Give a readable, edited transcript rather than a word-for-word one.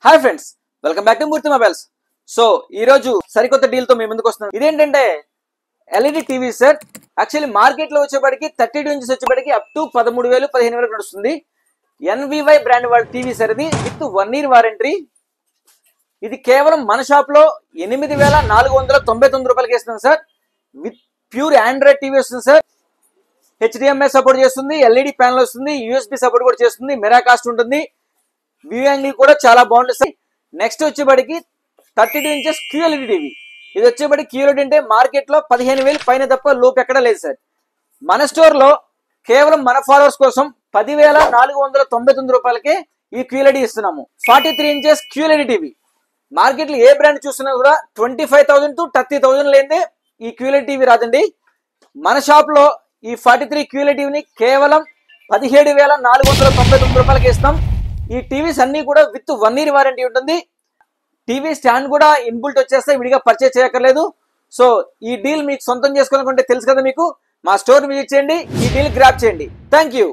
Hi friends, welcome back to Murthy mobiles. So ఈ రోజు సరికొత్త డీల్ తో మేము ముందుకు వస్తున్నాం. ఇదేంటంటే LED TV sir. Actually market లో వచ్చేప్పటికి 32 ఇంచెస్ వచ్చేప్పటికి అప్ టు 13,000 15,000 నడుస్తుంది. ఎన్వివై బ్రాండ్ వాళ్ళ టీవీ సార్ ఇది, విత్ 1 year వారంటీ. ఇది కేవలం మన షాప్ లో 8,499 రూపాయలకి ఇస్తుంది sir. With pure Android TV వస్తుంది సార్. హెచ్డిఎంఐ సపోర్ట్ చేస్తుంది, ఎల్ఈడి ప్యానల్ వస్తుంది, యూఎస్బి సపోర్ట్ కూడా చేస్తుంది, మెరాకాస్ట్ ఉంటుంది, వ్యూ యాంగిల్ కూడా చాలా బాగుంటుంది సార్. నెక్స్ట్ వచ్చేప్పటికి 32 ఇంచెస్ క్యూఎల్ఈడి టీవీ. ఇది వచ్చేప్పటికి క్యూఎల్ఈడి అంటే మార్కెట్ లో 15,000 పైన తప్ప లోపు ఎక్కడా లేదు సార్. మన స్టోర్ లో కేవలం మన ఫాలోవర్స్ కోసం 10,499 రూపాయలకే ఈ క్యూఎల్ఈడి ఇస్తున్నాము. 43 ఇంచెస్ క్యూఎల్ఈడి టీవీ. మార్కెట్ లో ఏ బ్రాండ్ చూసినా కూడా 25,000 to 30,000 లేదే ఈ క్యూఎల్ఈడి టీవీ రాదండి. మన షాప్ లో ఈ 43 క్యూఎల్ఈడి టీవీని కేవలం 17,499 రూపాయలకి ఇస్తాం. ఈ టీవీస్ అన్ని కూడా విత్ 1 year వారంటీ ఉంటుంది. టీవీ స్టాండ్ కూడా ఇన్బుల్ట్ వచ్చేస్తాయి, విడిగా పర్చేస్ చేయక్కర్లేదు. సో ఈ డీల్ మీకు సొంతం చేసుకోవాలనుకుంటే తెలుసు కదా మీకు, మా స్టోర్ విజిట్ చేయండి, ఈ డీల్ గ్రాప్ చేయండి. Thank you.